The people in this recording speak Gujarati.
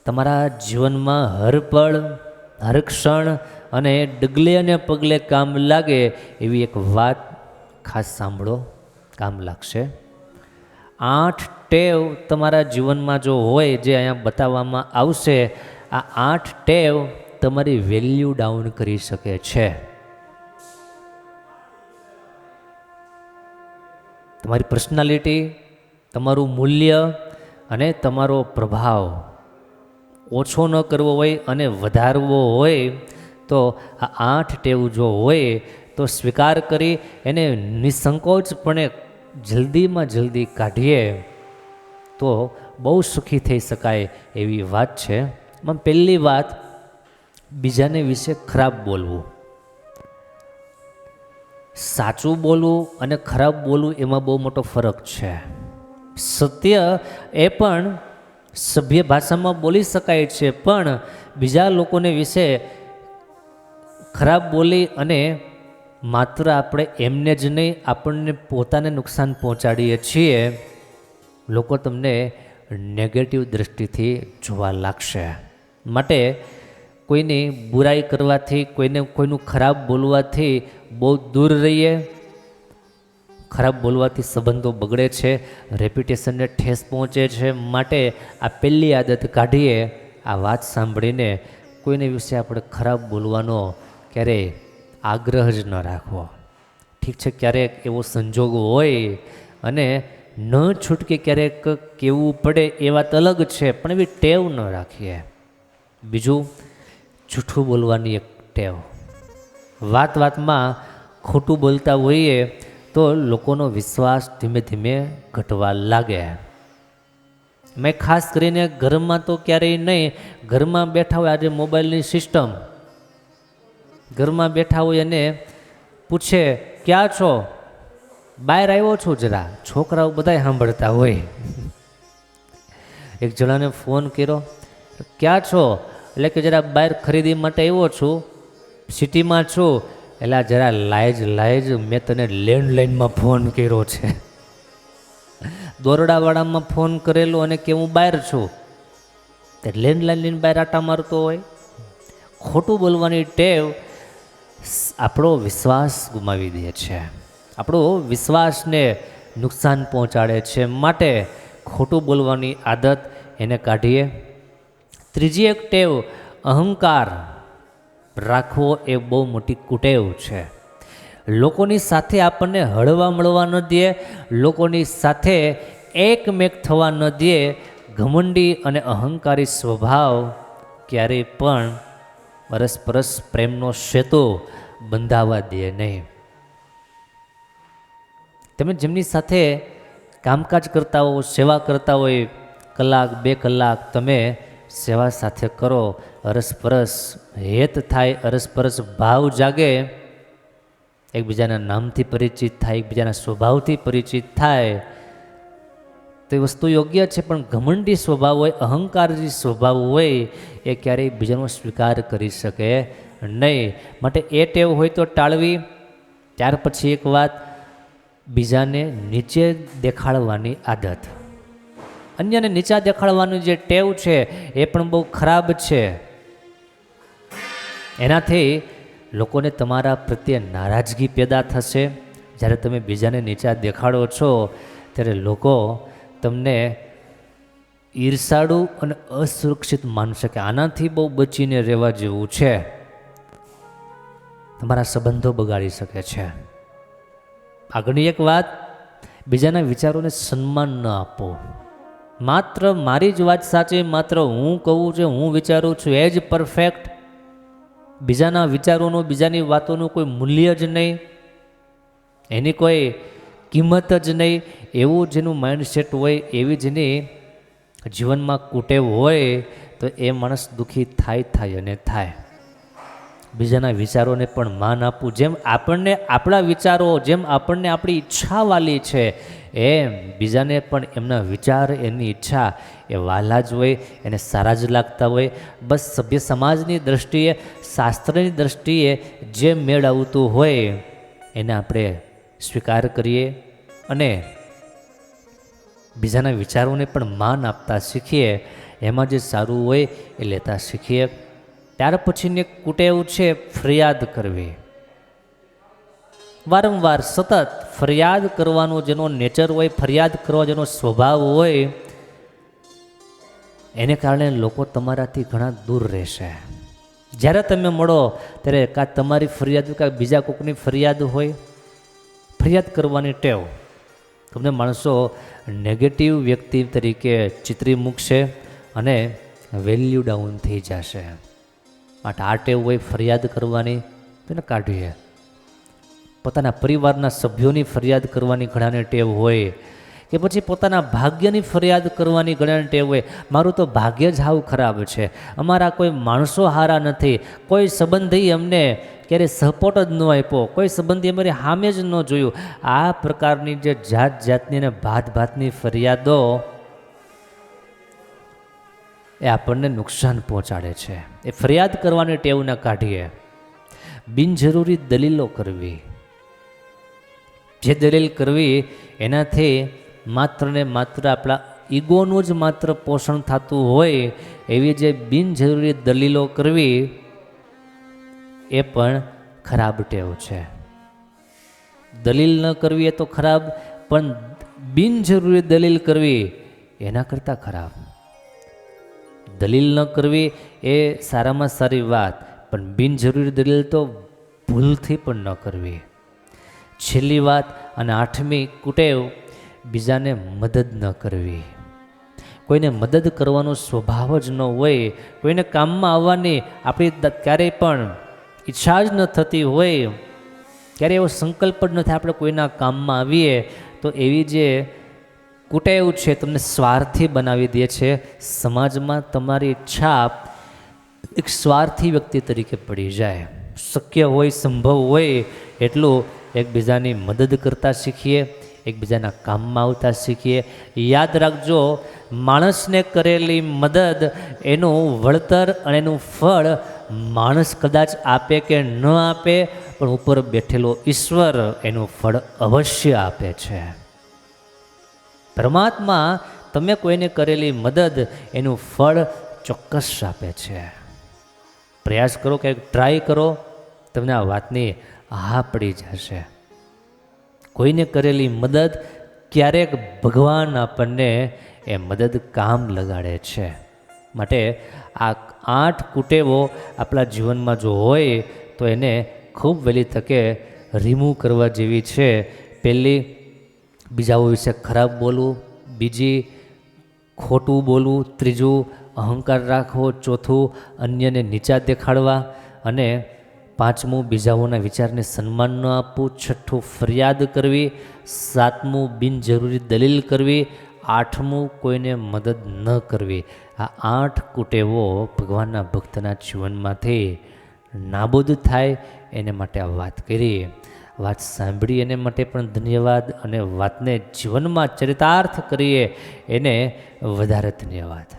તમારા જીવનમાં હર પળ હર ક્ષણ અને ડગલે અને પગલે કામ લાગે એવી એક વાત ખાસ સાંભળો, કામ લાગશે. 8 ટેવ તમારા જીવનમાં જો હોય જે અહીંયા બતાવવામાં આવશે, આ 8 ટેવ તમારી વેલ્યુ ડાઉન કરી શકે છે. તમારી પર્સનાલિટી, તમારું મૂલ્ય અને તમારો પ્રભાવ ઓછો ન કરવો હોય અને વધારવો હોય તો આ 8 ટેવ જો હોય તો સ્વીકાર કરી એને નિસંકોચપણે જલ્દીમાં જલ્દી કાઢીએ તો બહુ સુખી થઈ શકાય એવી વાત છે. એમાં પહેલી વાત, બીજાને વિશે ખરાબ બોલવું. સાચું બોલવું અને ખરાબ બોલવું એમાં બહુ મોટો ફરક છે. સત્ય એ પણ સભ્ય ભાષામાં બોલી શકાય છે, પણ બીજા લોકોને વિશે ખરાબ બોલી અને માત્ર આપણે એમને જ નહીં, આપણને પોતાને નુકસાન પહોંચાડીએ છીએ. લોકો તમને નેગેટિવ દૃષ્ટિથી જોવા લાગશે. માટે કોઈની બુરાઈ કરવાથી, કોઈનું ખરાબ બોલવાથી બહુ દૂર રહીએ. ખરાબ બોલવાથી સંબંધો બગડે છે, રેપ્યુટેશનને ઠેસ પહોંચે છે. માટે આ પહેલી આદત કાઢીએ. આ વાત સાંભળીને કોઈને વિશે આપણે ખરાબ બોલવાનો ક્યારેય આગ્રહ જ ન રાખવો. ઠીક છે, ક્યારેક એવો સંજોગો હોય અને ન છૂટકે ક્યારેક કહેવું પડે એ વાત અલગ છે, પણ એવી ટેવ ન રાખીએ. બીજું, જૂઠું બોલવાની એક ટેવ. વાત વાતમાં ખોટું બોલતા હોઈએ તો લોકોનો વિશ્વાસ ધીમે ધીમે ઘટવા લાગે. મેં ખાસ કરીને ઘરમાં તો ક્યારેય નહીં, ઘરમાં બેઠા હોય, આજે મોબાઈલની સિસ્ટમ, ઘરમાં બેઠા હોય અને પૂછે ક્યાં છો, બહાર આવ્યો છું જરા, છોકરાઓ બધાય સાંભળતા હોય. એક જણાને ફોન કર્યો, ક્યાં છો, એટલે કે જરા બહાર ખરીદી માટે આવ્યો છું, સિટીમાં છું. એટલે જરા લાયજ મેં તને લેન્ડલાઇનમાં ફોન કર્યો છે. દોરડાવાળામાં ફોન કરેલો અને કે હું બહાર છું, તે લેન્ડલાઇન લઈને બહાર આટા મારતો હોય. ખોટું બોલવાની ટેવ આપણો વિશ્વાસ ગુમાવી દે છે, આપણો વિશ્વાસને નુકસાન પહોંચાડે છે. માટે ખોટું બોલવાની આદત એને કાઢીએ. ત્રીજી એક ટેવ, અહંકાર રાખવો એ બહુ મોટી કુટેવ છે. લોકોની સાથે આપણને હળવા મળવા ન દે, લોકોની સાથે એકમેક થવા ન દે. ઘમંડી અને અહંકારી સ્વભાવ ક્યારેય પણ પરસ્પરસ પ્રેમનો સેતુ બંધાવા દે નહીં. તમે જેમની સાથે કામકાજ કરતા હો, સેવા કરતા હોય, કલાક 2 કલાક તમે સેવા સાથે કરો, અરસપરસ હેત થાય, અરસપરસ ભાવ જાગે, એકબીજાના નામથી પરિચિત થાય, એકબીજાના સ્વભાવથી પરિચિત થાય તો એ વસ્તુ યોગ્ય છે. પણ ઘમંડી સ્વભાવ હોય, અહંકારી સ્વભાવ હોય એ ક્યારેય બીજાનો સ્વીકાર કરી શકે નહીં. માટે એ ટેવ હોય તો ટાળવી. ત્યાર પછી એક વાત, બીજાને નીચે દેખાડવાની આદત. અન્યને નીચા દેખાડવાની જે ટેવ છે એ પણ બહુ ખરાબ છે. એનાથી લોકોને તમારા પ્રત્યે નારાજગી પેદા થશે. જ્યારે તમે બીજાને નીચા દેખાડો છો ત્યારે લોકો તમને ઈર્ષાળુ અને અસુરક્ષિત માનશે કે આનાથી બહુ બચીને રહેવા જેવું છે. તમારા સંબંધો બગાડી શકે છે. આગળની એક વાત, બીજાના વિચારોને સન્માન ન આપો. માત્ર મારી જ વાત સાચી, માત્ર હું કહું છું, હું વિચારું છું એ જ પરફેક્ટ. બીજાના વિચારોનું, બીજાની વાતોનું કોઈ મૂલ્ય જ નહીં, એની કોઈ કિંમત જ નહીં. એવું જેનું માઇન્ડસેટ હોય, એવી જેની જીવનમાં કુટેવ હોય તો એ માણસ દુઃખી થાય અને થાય. બીજાના વિચારોને પણ માન આપવું. જેમ આપણને આપણા વિચારો, જેમ આપણને આપણી ઈચ્છા વાલી છે, એમ બીજાને પણ એમના વિચાર, એની ઈચ્છા એ વાલા જ હોય, એને સારા જ લાગતા હોય. બસ સભ્ય સમાજની દ્રષ્ટિએ, શાસ્ત્રની દ્રષ્ટિએ જે મેળ આવતું હોય એને આપણે સ્વીકાર કરીએ અને બીજાના વિચારોને પણ માન આપતા શીખીએ. એમાં જે સારું હોય એ લેતા શીખીએ. ત્યાર પછીની એક કુટેવ છે ફરિયાદ કરવી. વારંવાર સતત ફરિયાદ કરવાનો જેનો નેચર હોય, ફરિયાદ કરવા જેનો સ્વભાવ હોય, એને કારણે લોકો તમારાથી ઘણા દૂર રહેશે. જ્યારે તમે મળો ત્યારે કાં તમારી ફરિયાદ કાં બીજા કોઈકની ફરિયાદ હોય, ફરિયાદ કરવાની ટેવ તમને માણસો નેગેટિવ વ્યક્તિ તરીકે ચિતરી મૂકશે અને વેલ્યુ ડાઉન થઈ જશે. માટે આ ટેવ હોય ફરિયાદ કરવાની, તેને કાઢીએ. પોતાના પરિવારના સભ્યોની ફરિયાદ કરવાની ઘણાને ટેવ હોય, કે પછી પોતાના ભાગ્યની ફરિયાદ કરવાની ઘણાને ટેવ હોય. મારું તો ભાગ્ય જ હાવ ખરાબ છે, અમારા કોઈ માણસો હારા નથી, કોઈ સંબંધી અમને ક્યારેય સપોર્ટ જ ન આપ્યો, કોઈ સંબંધી અમારી સામે જ ન જોયું. આ પ્રકારની જે જાત જાતની અને ભાત ભાતની ફરિયાદો એ આપણને નુકસાન પહોંચાડે છે. એ ફરિયાદ કરવાની ટેવને કાઢીએ. બિનજરૂરી દલીલો કરવી, જે દલીલ કરવી એનાથી માત્ર ને માત્ર આપણા ઈગોનું જ માત્ર પોષણ થતું હોય, એવી જે બિનજરૂરી દલીલો કરવી એ પણ ખરાબ ટેવ છે. દલીલ ન કરવી એ તો ખરાબ, પણ બિનજરૂરી દલીલ કરવી એના કરતાં ખરાબ. દલીલ ન કરવી એ સારામાં સારી વાત, પણ બિનજરૂરી દલીલ તો ભૂલથી પણ ન કરવી. છેલ્લી વાત અને 8મી કુટેવ, બીજાને મદદ ન કરવી. કોઈને મદદ કરવાનો સ્વભાવ જ ન હોય, કોઈને કામમાં આવવાની આપણી ક્યારેય પણ ઈચ્છા જ ન થતી હોય, ક્યારેય એવો સંકલ્પ જ નથી આપણે કોઈના કામમાં આવીએ, તો એવી જે કુટેવ છે તમને સ્વાર્થી બનાવી દે છે. સમાજમાં તમારી છાપ એક સ્વાર્થી વ્યક્તિ તરીકે પડી જાય. શક્ય હોય, સંભવ હોય એટલું એકબીજાની મદદ કરતા શીખીએ, એકબીજાના કામમાં આવતા શીખીએ. યાદ રાખજો, માણસને કરેલી મદદ એનું વળતર અને એનું ફળ માણસ કદાચ આપે કે ન આપે, પણ ઉપર બેઠેલો ઈશ્વર એનું ફળ અવશ્ય આપે છે. પરમાત્મા તમે કોઈને કરેલી મદદ એનું ફળ ચોક્કસ આપે છે. પ્રયાસ કરો, કંઈક ટ્રાય કરો, તમને આ વાતની હા પડી જશે. કોઈને કરેલી મદદ ક્યારેક ભગવાન આપણને એ મદદ કામ લગાડે છે. માટે આ 8 કુટેવો આપણા જીવનમાં જો હોય તો એને ખૂબ વહેલી તકે રિમૂવ કરવા જેવી છે. પહેલી, બીજાઓ વિશે ખરાબ બોલવું. બીજી, ખોટું બોલવું. ત્રીજું, અહંકાર રાખવો. ચોથું, અન્યને નીચા દેખાડવા. અને 5મું, બીજાઓના વિચારને સન્માન ન આપવું. 6થું, ફરિયાદ કરવી. 7મું, બિનજરૂરી દલીલ કરવી. 8મું, કોઈને મદદ ન કરવી. આ 8 કુટેવો ભગવાનના ભક્તના જીવનમાંથી નાબૂદ થાય એને માટે આ વાત કરી. વાત સાંભળી એને માટે પણ ધન્યવાદ, અને વાતને જીવનમાં ચરિતાર્થ કરીએ એને વધારે ધન્યવાદ.